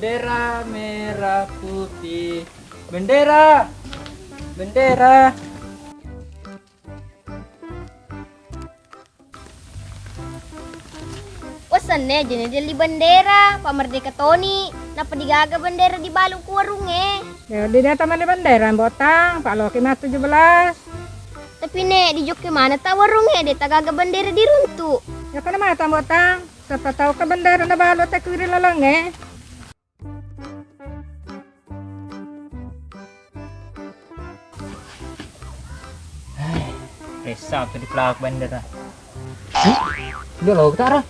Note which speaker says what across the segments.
Speaker 1: Bendera merah putih. Bendera. Bendera.
Speaker 2: Wasannya jadi dili bendera, Pak Merdeka Tony. Napa digaga bendera di balung ku warungnya?
Speaker 3: Ya di taman di bandera botang, Pak Loki mah 17.
Speaker 2: Tapi nek di Jogja mana tak warungnya? Dia tak gaga bendera di runtu.
Speaker 3: Ya kana mata botang, siapa tahu ke bandera na balo tak kiri lalangnya.
Speaker 1: Resah tuh di pelak bendera. Udah lo kita arah.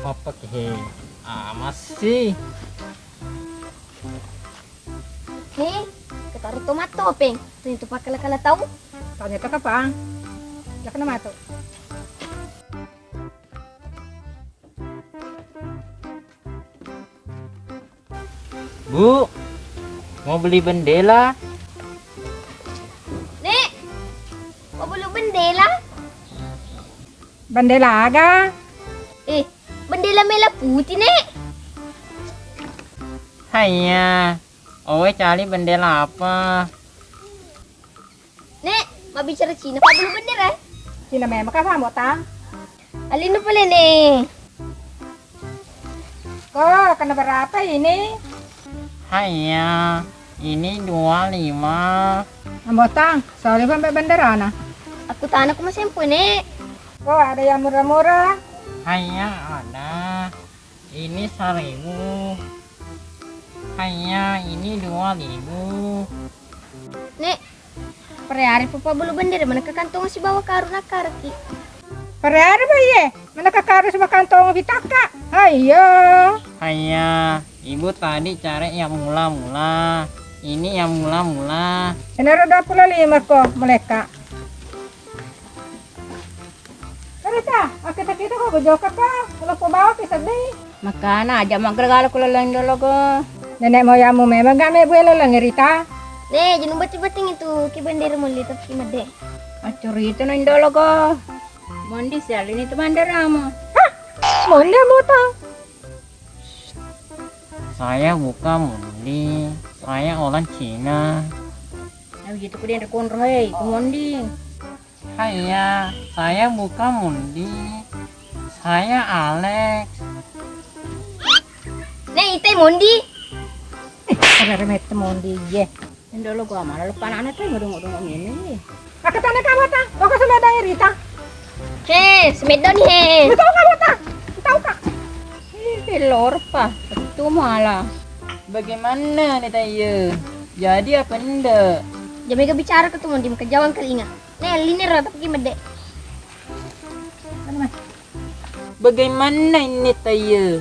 Speaker 1: Apa ke? Masih.
Speaker 2: Hei, ketaruh tomato, peng. Itu pakai kala tahu.
Speaker 3: Tanya tak kapang. Ya kana mata.
Speaker 1: Bu, mau beli bendera?
Speaker 2: Nek, kok belum bendera?
Speaker 3: Bandera aga.
Speaker 2: Bendera merah putih, Nek.
Speaker 1: Hanya, Owe cari bendera apa?
Speaker 2: Nek, mau bicara Cina, kok belum bendera?
Speaker 3: Cina memang kapang botang.
Speaker 2: Alin pala, Nek.
Speaker 3: Kok kana berapa ini?
Speaker 1: Hanya, ini 25.
Speaker 3: Botang, sorry sampai bandera na.
Speaker 2: Aku tanah aku masih empu, Nek.
Speaker 3: Kok ada yang murah-murah?
Speaker 1: Hanya ada. Ini 1.000. Hanya ini 2.000.
Speaker 2: Nek, per hari papa belum bendera, mana ke kantong si bawa karun akar, Ki.
Speaker 3: Perhari ba ye? Mana kakaris ba kantong vitaka? Ayo.
Speaker 1: Hanya, ibu tadi cari yang mula-mula. Ini yang mula-mula.
Speaker 3: Ini roda pula 5 ko mereka. Karita, kita kok bejoka ka. Kalau po bawa bisa deh.
Speaker 2: Makana aja magregalo ko lang dolo ko.
Speaker 3: Nenek moyangmu memang gak may buelo lang Rita.
Speaker 2: Nek, jangan bating-bating itu ki bendera muli tapi made.
Speaker 3: Acuri itu nang dolo ko.
Speaker 2: Mondi sialin itu bandera mo.
Speaker 3: Monde botang.
Speaker 1: Saya bukan Mundi. Saya orang Cina.
Speaker 2: Nah, gitu ko din rekon roy, kumondi.
Speaker 1: Hanya, saya bukan Mundi. Saya Alex.
Speaker 2: Nek, itay mondi.
Speaker 3: Ada remet monde ye.
Speaker 2: Ndolo ko malah lupa anak teh ngudung-ngudung ini.
Speaker 3: Akatane ka botang. Baka sumadang Rita.
Speaker 2: He, semedon he.
Speaker 3: Tahu ka botang? Tahu ka?
Speaker 2: Ini lor pa. Itu malah.
Speaker 1: Bagaimana nih Tayo? Jadi apa ndak?
Speaker 2: Jami ka bicara ke tuh mondi makajawang kalinga. Nek, liner tapi ki made.
Speaker 1: Bagaimana ini Tayo?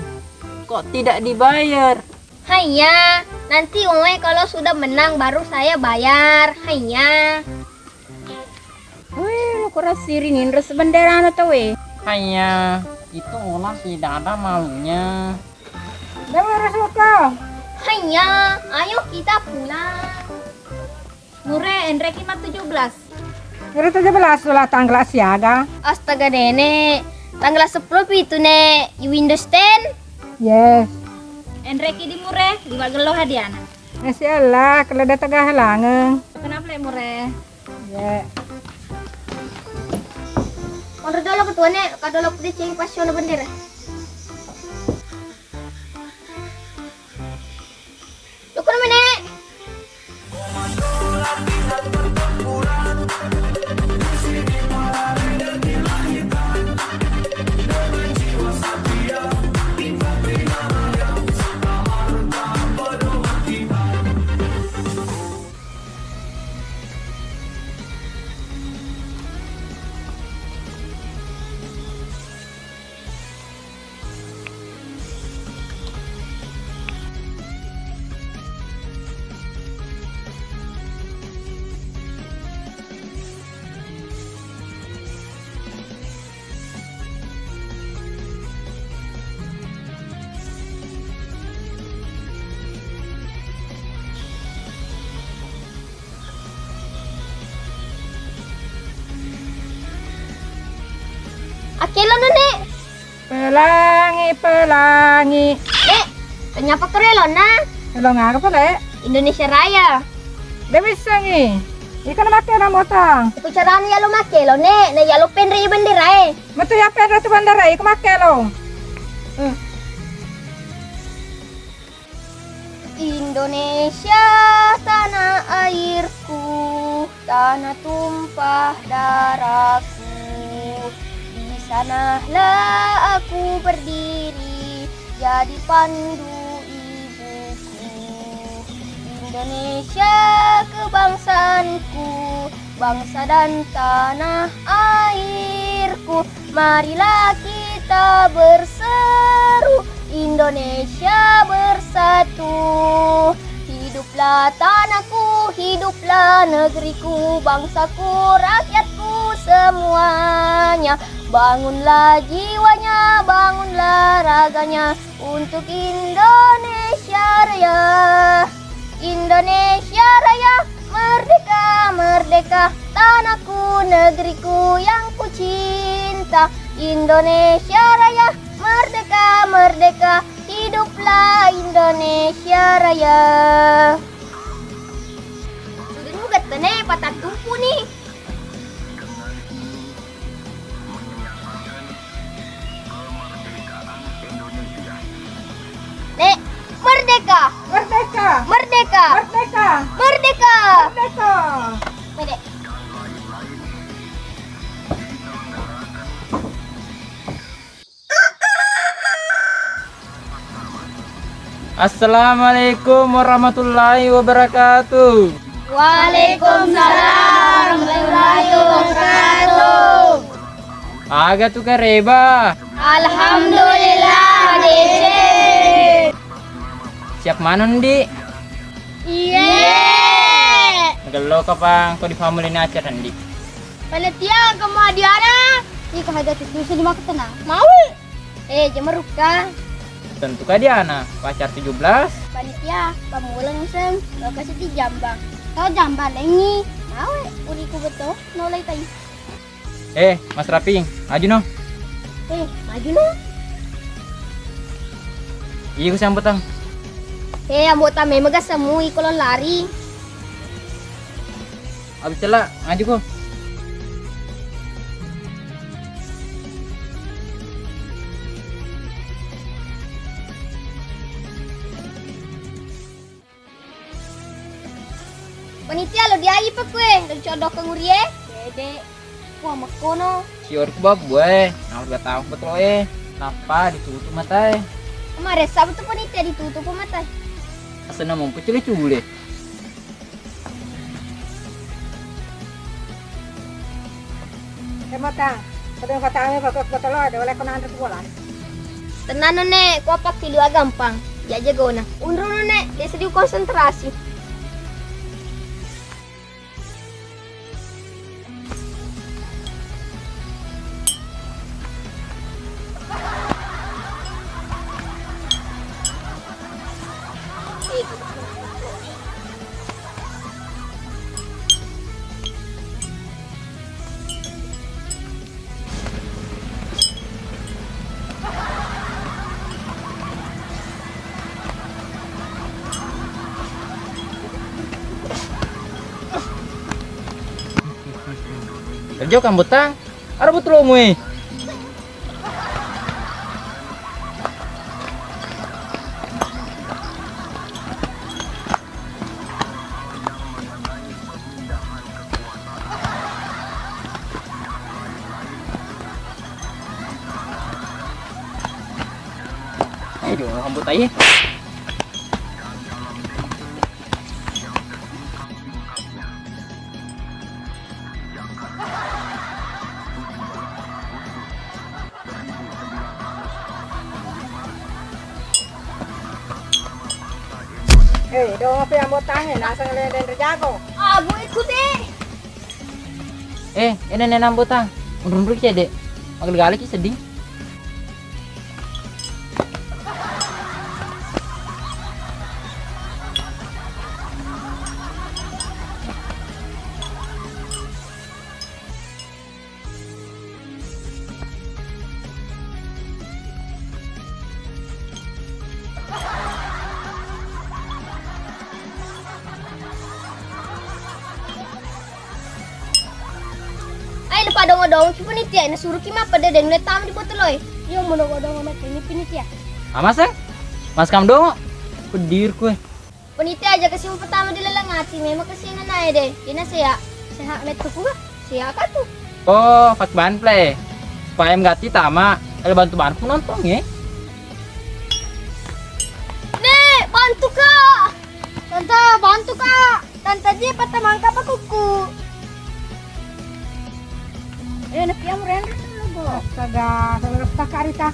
Speaker 1: Kok tidak dibayar?
Speaker 2: Hanya, nanti Oe kalau sudah menang baru saya bayar. Hanya.
Speaker 3: Wih, lu kurang siringin res bendera na to we.
Speaker 1: Hanya, itu orang tidak ada malunya.
Speaker 3: Dah harus ko.
Speaker 2: Hanya, ayo kita pulang. Mure, Enreki mah 17.
Speaker 3: Ngeri 17 ulah tanggal siaga.
Speaker 2: Astaga nenek, tanggal 10 itu nek, you understand?
Speaker 3: Yes.
Speaker 2: Enreki di Mure, di Magelo hadiana.
Speaker 3: Masih Allah, kalau ada tengah halangan.
Speaker 2: Kenapa le Mure?
Speaker 3: Ya.
Speaker 2: Kalau dolo ketua nek, kadolo di cing passion bendera. Lu kan nek? makelo no, Nek.
Speaker 3: Pelangi, pelangi.
Speaker 2: Nek, kenapa kerelo na?
Speaker 3: Kalau nggak apa le?
Speaker 2: Indonesia Raya.
Speaker 3: Demi sangi. Ikan makan na motang.
Speaker 2: Ito caranya yalo makelo, Nek. Na yalo penre bendera eh.
Speaker 3: Matu ya pedra tu bandara. Ikan makan lo.
Speaker 2: Indonesia, tanah airku, tanah tumpah darahku. Di sanalah aku berdiri, jadi pandu ibuku. Indonesia kebangsaanku, bangsa dan tanah airku. Marilah kita berseru, Indonesia bersatu. Hiduplah tanahku, hiduplah negeriku, bangsaku, rakyatku semuanya. Bangunlah jiwanya, bangunlah raganya untuk Indonesia Raya. Indonesia Raya, merdeka, merdeka, tanahku, negeriku yang ku cinta. Indonesia Raya, merdeka, merdeka, hiduplah Indonesia Raya. Sudah nugat nih, patah tumpu nih. Nek, merdeka,
Speaker 3: Merdeka.
Speaker 2: merdeka,
Speaker 3: Merdeka.
Speaker 2: merdeka.
Speaker 3: Merdeka.
Speaker 2: Merdeka.
Speaker 1: Assalamualaikum warahmatullahi wabarakatuh.
Speaker 2: Waalaikumsalam warahmatullahi wabarakatuh.
Speaker 1: Aga tu kareba.
Speaker 2: Alhamdulillah, Dece.
Speaker 1: Siap manon di.
Speaker 2: Iya.
Speaker 1: Gelo kapang ko di family na acara di.
Speaker 2: Panitia kamu adiana. Ika hada titu sa lima ketena. Mau? Jamaruka.
Speaker 1: Tentu ka dia anak pacar 17.
Speaker 2: Panitia, pamulang sang. Lokasi di Jambang. Kau Jambang lengi. Mau? Uri ko beto. Nolay tayo.
Speaker 1: Mas Raping, maju no.
Speaker 2: Maju no.
Speaker 1: Iya ko siyang butang.
Speaker 2: Ambo tame magasamu ikolon lari.
Speaker 1: Abis cela, maju ko.
Speaker 2: Panitia lo diayi pa kue. Nagcodok kang uri eh. Dede. Wah makono.
Speaker 1: Sior ko ba buhay. Nah, udah tahu betul Napa ditutup mata
Speaker 2: Kemarin sabtu panitia ditutup po mata.
Speaker 1: Asa naman po chuli-chuli.
Speaker 3: Motang. Kada yung kataangin pagkat batalo. Ada wala ko na andres bulan.
Speaker 2: Tenan no ne, kuapak pilih gampang. Jajago na. Unro no ne, desa di konsentrasi.
Speaker 1: Kerja kan butang. Ada betul mo Ayo, rambut aja.
Speaker 3: Dong apa yang botangin? Nasa ngelenden rejago.
Speaker 2: Bu ikut deh.
Speaker 1: Ini nenam butang. Undur-undur ya, Dek. Magal-gali ki sedih.
Speaker 2: Ay, lupa dong ki panitia na suruh ki mapa den letam di botol oi. Yo mau dong amat ini panitia.
Speaker 1: Mas Mas kam dong. Pedir kue.
Speaker 2: Panitia aja kasih pertama dilelengati memang kasih nanai deh. Dina saya sehat met ku siya ka tu.
Speaker 1: Oh, fak ban play. Supaya gati tama. Ada bantu bantu nonton ya.
Speaker 2: Nek, bantu kak. Tante, bantu kak. Tante dia patah mangkap aku ku. Nak yang meren logo.
Speaker 3: Astaga, saudara petaka Rita.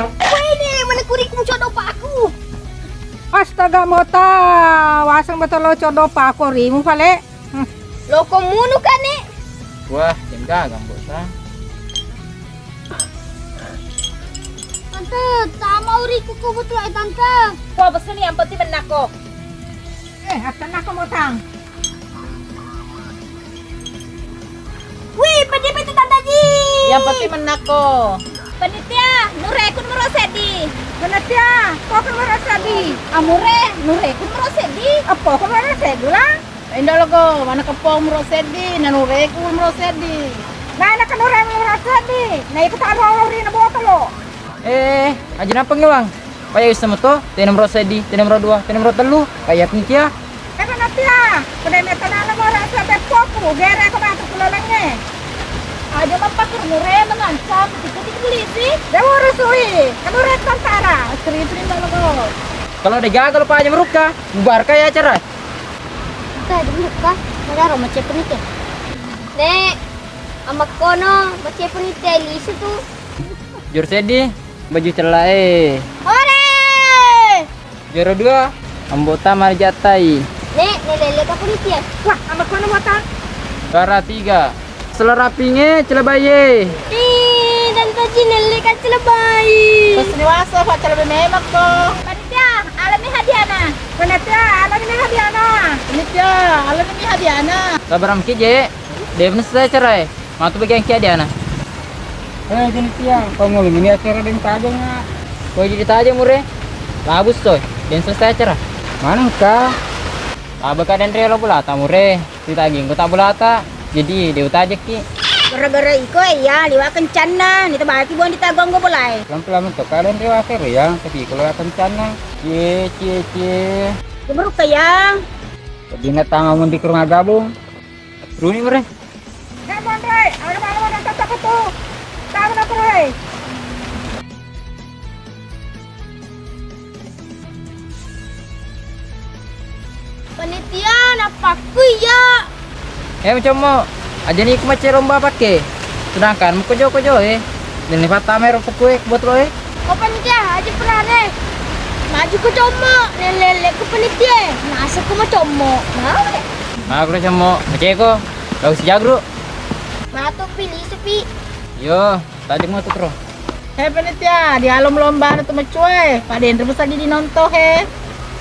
Speaker 2: Woi nih, mana kurik jodoh pak aku.
Speaker 3: Astaga mota, wasang betul lo codo pa ko rimu pale.
Speaker 2: Loko munu kan nih.
Speaker 1: Wah, jam gagang bosan.
Speaker 2: Tante, tak mau riku ku betul ay tante.
Speaker 4: Wah, basta ni ang pati man nako.
Speaker 3: Asan ako motang.
Speaker 2: Wih, pedi itu tante ji.
Speaker 4: Yang pati man nako. Panitia, nure kun merosedi.
Speaker 3: Panitia, kok ka marasadi?
Speaker 4: Amure, nure kun merosedi.
Speaker 3: Apo ka marasadi lang?
Speaker 4: Indah logo, mana kepong merosedi, nanure kun merosedi.
Speaker 3: Na nakanure mo marasadi. Na ipataro rin na botolo.
Speaker 1: Aja napa ngewang? Paya isa mo to, tinam rosedi, tinam dua, tinam telu, kayak nikia.
Speaker 3: Panitia, kuda meta na mo marasadi poku, gere ko ba tulolangnya.
Speaker 4: Aja mapakur nure mengancam, titik polisi.
Speaker 3: Dewa rusui, kanure tantara.
Speaker 4: Seri-seri indah logo.
Speaker 1: Kalau ada gagal Pak aja meruka, bubar kayak acara.
Speaker 2: Tante, dulu kah? Madaro macam penitia. Nek, amak kono macam penitia lisu tu.
Speaker 1: Jur sedi, baju celah
Speaker 2: Ore!
Speaker 1: Juara dua, anggota marjatai.
Speaker 2: Nek, lele ka penitia.
Speaker 3: Wah, amak kono motang.
Speaker 1: Juara tiga, selerapinge celah bayi.
Speaker 2: Ih, tante ji lele ka celebay.
Speaker 4: Pas niwasa, Pak Calabe memak ko. Panitia, alami hadiana.
Speaker 3: Panitia, alam ini hadiana.
Speaker 4: Panitia, alami hadiana.
Speaker 1: Sabaram kije, Devin saya cerai. Matu bagian kia dia na. Jenis tiang, kau mau ini acara dengan tajam na. Kau jadi tajam mure. Labus coy, dan selesai acara. Mana kah? Abah dan relo bulata mure. Kita ging kota bulata. Jadi dia utajak ki.
Speaker 4: Gara-gara iko ya, liwa kencan na. Nita baki buang ditagong ko bulay.
Speaker 1: Pelan-pelan untuk kalian rewakir ya. Tapi kalau akan cana, cie.
Speaker 4: Kumuruk kaya.
Speaker 1: Jadi natang mau di rumah gabung. Runi mure.
Speaker 3: Hei Mondrai, ada malam ada kata tu. Tahu nak Mondrai?
Speaker 2: Panitia, napaku ya.
Speaker 1: Macam mau. Aja nih aku macam lomba pakai. Sedangkan mau kojo Dan ni patah merah pukul buat lo
Speaker 2: Oh panitia, aja perane. Maju ke como, lele ke panitia. Nasa ko macomo. Nawe.
Speaker 1: Aku macam mau macam ko. Kau si jagro.
Speaker 2: Mato pilih sepi.
Speaker 1: Yo, tadi mau tuh terus.
Speaker 4: Hei panitia, di alom lomba na tumacuy. Padin rebus lagi dinonto he.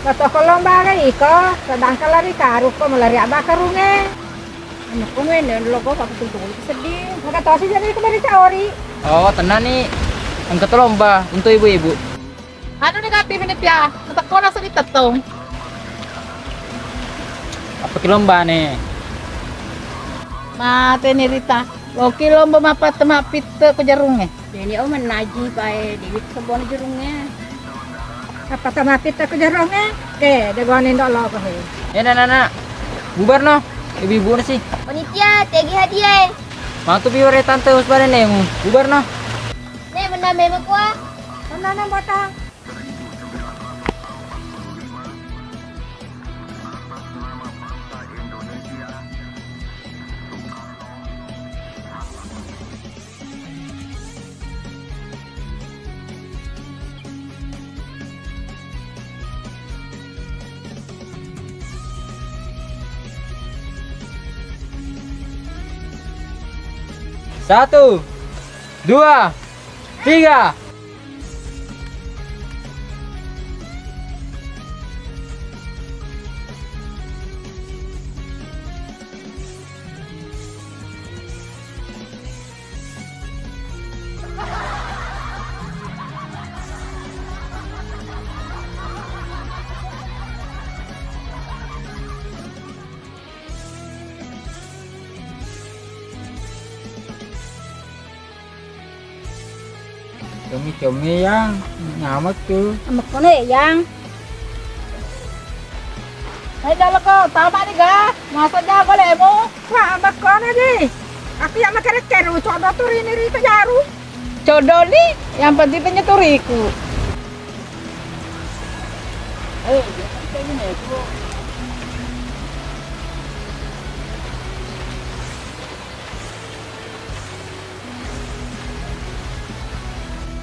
Speaker 3: Kata ko lomba ka iko, sedangkan lari karu ko melari abah karunge.
Speaker 4: Ano ko ngayon, logo, papatulog ko sedih.
Speaker 3: Nakatosi jadi ko dari caori.
Speaker 1: Oh, tenang nih. Angkat lomba untuk ibu-ibu.
Speaker 4: Ano ni kati panitia? Natakko na sa itatong.
Speaker 1: Apa ke lomba nih?
Speaker 4: Mate ni Rita. Oke lomba mapat mapit ko jarung eh.
Speaker 2: Jadi oh menaji bae di kebon jerungnya.
Speaker 3: Apa sama pita ko jaronge? Dagonin do lo ko he.
Speaker 1: Nana. Bubar no. Ibu-ibu na sih.
Speaker 2: Panitia, tegi hadiah.
Speaker 1: Mantu biore tante usbare nih. Bubar no.
Speaker 2: Nek menambah makwa.
Speaker 3: Mana botang?
Speaker 1: Satu, dua, tiga. Cumi-cumi yang nyamak tuh.
Speaker 2: Amak kono ya yang.
Speaker 4: Ay, dala ko. Tama ni ga. Masa jago mo.
Speaker 3: Wah, ambak kono di. Aku yang makan keru, coba tuh ini rita jaru.
Speaker 4: Jodoh nih. Yang penting penyeturiku.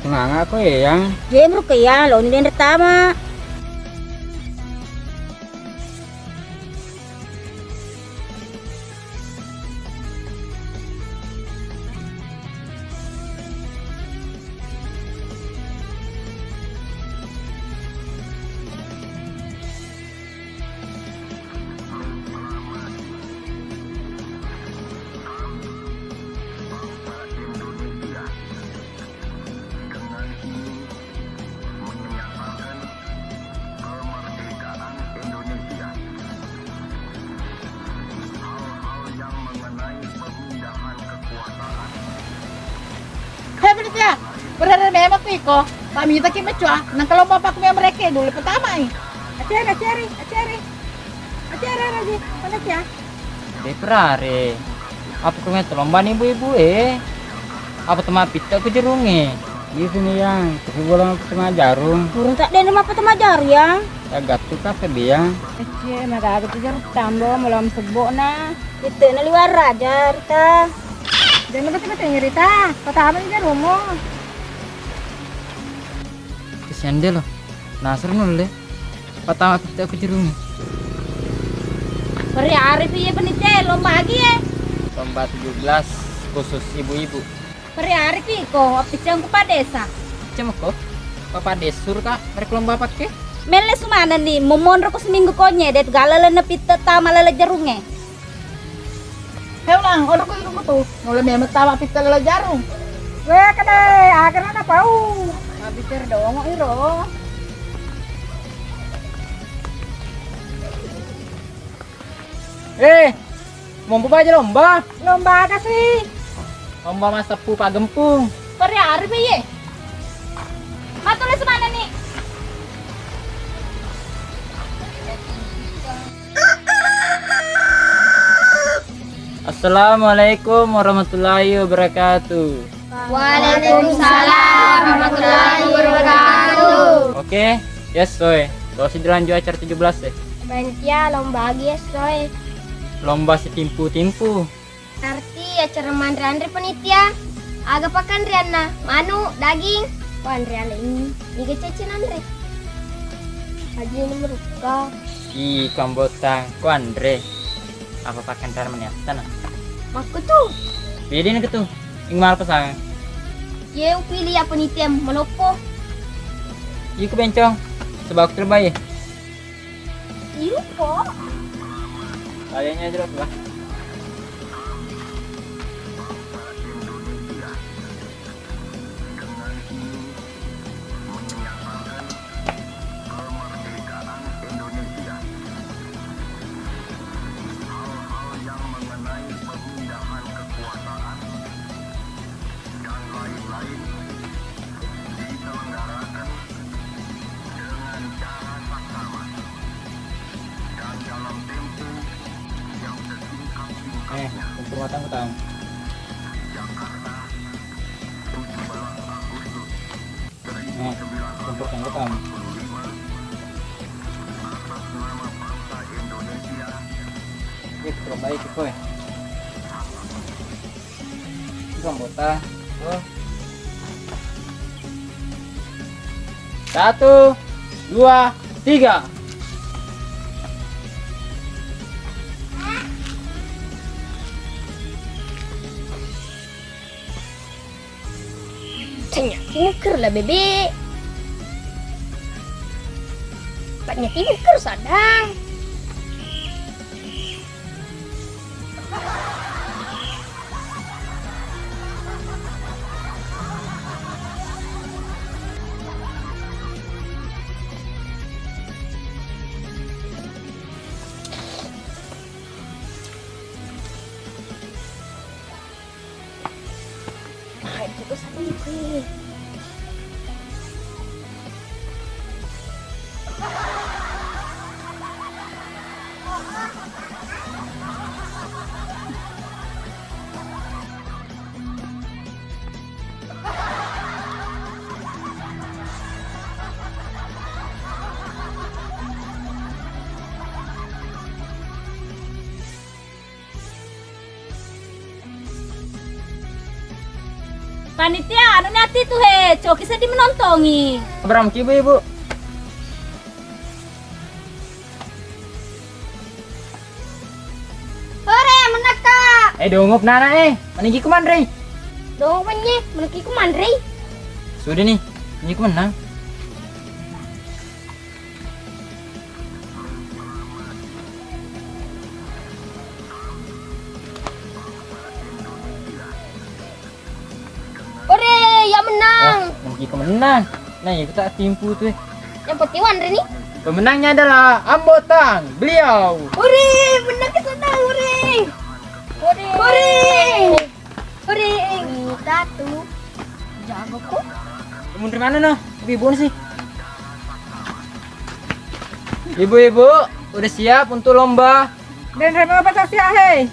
Speaker 1: Tenang aku ya yang.
Speaker 2: Game ro kaya lo ni den tama.
Speaker 4: Hei, panitia. Berada memang ko. Kami kita kimecua. Nang kalau bapak kami mereka dulu pertama eh.
Speaker 3: Aceri. Aceri lagi. Mana ya?
Speaker 1: Deprare. Apa kau lomba nih ibu-ibu Apa teman pita ke jerunge? Di sini yang. Tapi bola tengah jarum.
Speaker 2: Burung tak den apa tama jar yang.
Speaker 1: Agak tuh kafe dia.
Speaker 2: Cie naga tu jar tambo malam sebok na. Itu na liwar raja rita.
Speaker 3: Jangan betul-betul ngerita. Kata apa ini rumo.
Speaker 1: Kesian dia loh. Nasr nul Pertama pita ke jerunge.
Speaker 2: Peri Arif iya panitia lomba lagi ya.
Speaker 1: Lomba 17 khusus ibu-ibu.
Speaker 2: Peri Arif iko apicang ku padesa.
Speaker 1: Cuma kok. Papa desur kak. Mereka lomba pakai.
Speaker 2: Mele sumana nih momon ro ko seminggu konye det galala na pita tama lala jarunge.
Speaker 4: Hei ulang. Udah ko ilu tuh. Nolak memang tawa pita lala jarum.
Speaker 3: Weh, kadai. Agar mana pau.
Speaker 2: Habitir dong iro.
Speaker 1: Mau buka aja lomba.
Speaker 3: Lomba apa sih?
Speaker 1: Lomba mas tepu pak gempung.
Speaker 2: Peri Arif iya. Matule sumana nih.
Speaker 1: Assalamualaikum warahmatullahi wabarakatuh.
Speaker 2: Waalaikumsalam warahmatullahi wabarakatuh.
Speaker 1: Oke, yes soy. Terus dilanjut acara 17 deh.
Speaker 2: Panitia lomba lagi ya soy.
Speaker 1: Lomba si timpu-timpu.
Speaker 2: Arti acara mandri panitia. Aga pakan Riana, manu, daging. Wan Riana ini cece Andre. Haji nomor ka.
Speaker 1: Si kambotang ku Andre. Apa pakan dar meniatan?
Speaker 2: Maku tuh.
Speaker 1: Beda nih gitu. Ingmal pasang.
Speaker 2: Ye pilih ya panitia menopo.
Speaker 1: Iku bencong. Sebab terbaik.
Speaker 2: Iyo po.
Speaker 1: Kayaknya jelas lah. Kumpul matang utang. Kumpul matang utang. Terbaik itu ya. Rambutnya. Oh. 1, 2, 3.
Speaker 2: Timuker lah bebe. Banyak timuker sadang. Itu satu nih.
Speaker 5: Panitia, anu nanti tuh coki sedih menontongi.
Speaker 1: Berapa ibu?
Speaker 2: Hore, menaka.
Speaker 1: Dongop nana manigi kumandre.
Speaker 2: Dong penye, meneki kumandri.
Speaker 1: Sudah nih, ini menang.
Speaker 2: Hore, yang menang.
Speaker 1: Manigi menang. Nah, ya kita timpu tuh.
Speaker 2: Yang penting Wandri nih.
Speaker 1: Pemenangnya adalah Ambotang, beliau.
Speaker 2: Hore, menang ke sana, hore. Hore. Hore. Hore. Kita tuh jago kok.
Speaker 1: Kamu dari mana noh? Ibu sih. Ibu-ibu, udah siap untuk lomba?
Speaker 3: Dan saya mau baca siah, hei.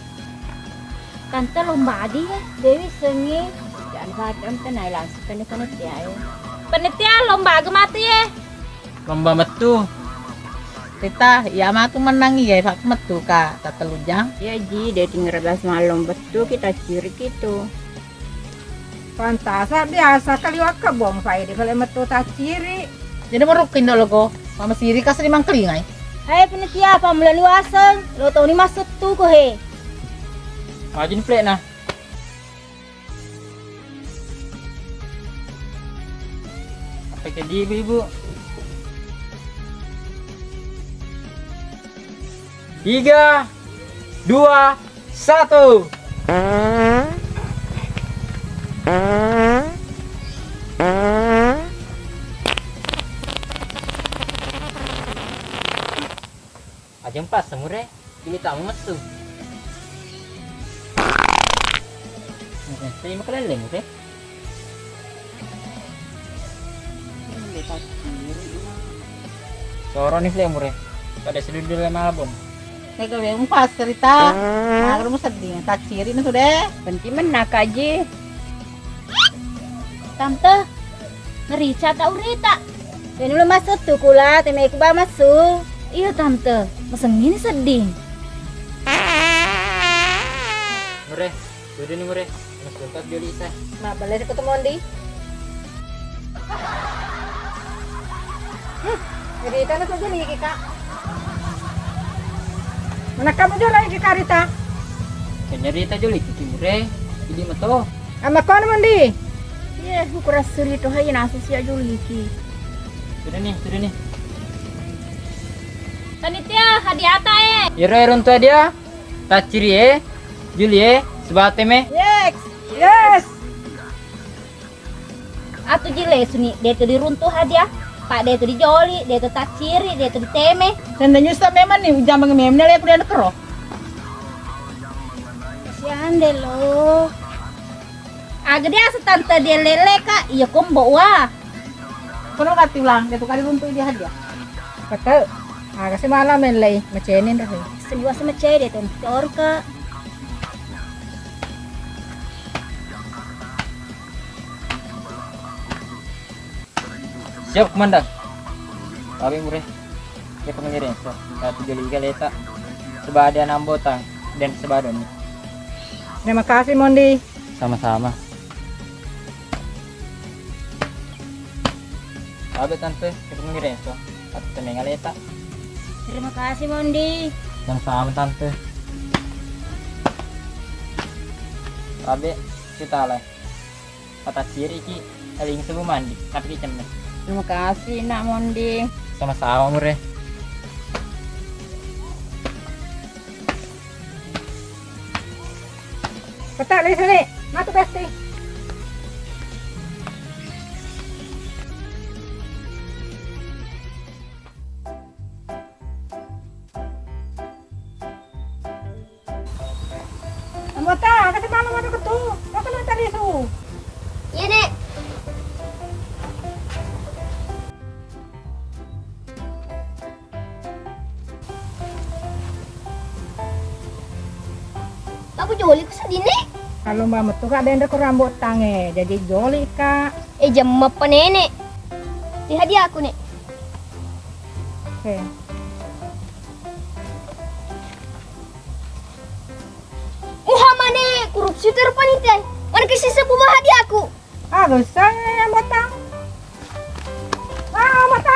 Speaker 5: Tante lomba adi ya, Dewi sengi. Jangan kacam tenai langsung kena panitia ya. Panitia lomba gemati ya.
Speaker 1: Lomba metu.
Speaker 4: Kita, ya mah tuh menang ya, Pak metu Kak, tak telujang.
Speaker 5: Ya ji, dia tinggal belas malam betul kita ciri gitu.
Speaker 3: Pantasa biasa kali wak kebong saya di kalau metu tak ciri.
Speaker 4: Jadi merukin dulu kok, mama siri kasih 5 kelingai.
Speaker 5: Hai panitia, pamulan luaseng. Lo tau ni masuk tuh kok he.
Speaker 1: Majin plate nah. Apa jadi ibu-ibu? 3, 2, 1. Aja empat semure, pilih tamu masuk. Saya mau keleleng, oke? Soro nih flame mure. Pada sedudul lama album.
Speaker 4: Saya gak pas cerita, nah kamu sedih, tak ciri nih sudah.
Speaker 5: Penting menak aja. Tante, ngerica tau Rita. Dan belum masuk tuh kula, temai kubah masuk. Iya tante, mesen ini sedih.
Speaker 1: Mure, sudah nih mure. Mas bentar joli saya.
Speaker 5: Mak balik ketemu di.
Speaker 3: Jadi itu tuh jadi Kak. Mana kamu jual lagi karita?
Speaker 1: Nyerita joli kiki mure. Ini meto.
Speaker 3: Ama kon mandi.
Speaker 5: Iya, ukuran suri tuh aja nasi siap juliki.
Speaker 1: Sudah nih.
Speaker 5: Panitia, hadiah apa
Speaker 1: Iro runtu dia. Taciri Juli sebate me.
Speaker 3: Yes.
Speaker 5: Atau jile suni, dia tuh diruntuh hadiah. Pak dia tuh dijoli, dia tuh tak ciri, dia tuh diteme.
Speaker 4: Dan dan nyusta memang nih, ujang mengememnya lihat udah kero.
Speaker 5: Kasihan deh lo. Agak dia setante dia lele kak, iya kombo wah.
Speaker 4: Kono kati ulang, dia tuh kali runtuh dia hadiah.
Speaker 3: Betul. Kasi malam lay macenin dah.
Speaker 5: Sebuah sama cewek dia tuh tor kak.
Speaker 1: Siap komandan. Kami mure. Ya pengiring so. Satu joli galeta. Sebada Ambotang dan sebadon.
Speaker 3: Terima kasih Mondi.
Speaker 1: Sama-sama. Sabi tante, kita pengiring so. Satu teneng galeta.
Speaker 5: Terima kasih Mondi.
Speaker 1: Sama-sama tante. Sabi kita lah. Kata ciri ki aling sebu mandi tapi kicem nih.
Speaker 5: Terima kasih nak Mondi.
Speaker 1: Sama-sama mure.
Speaker 3: Petak lagi sini. Matu pasti. Anggota, kasi malam ada ketu. Kau kena tadi su.
Speaker 2: Iya, Nek. abu joli ku sedini.
Speaker 3: Kalau mbak metu kak dendek ke rambut tange, jadi joli kak.
Speaker 2: Jam apa nenek? Di hadiah aku nek.
Speaker 3: Oke.
Speaker 2: Mana korupsi terpanitia. Mana kasih sebuah hadiah aku.
Speaker 3: Ah, gak usah yang batang. Ah, mata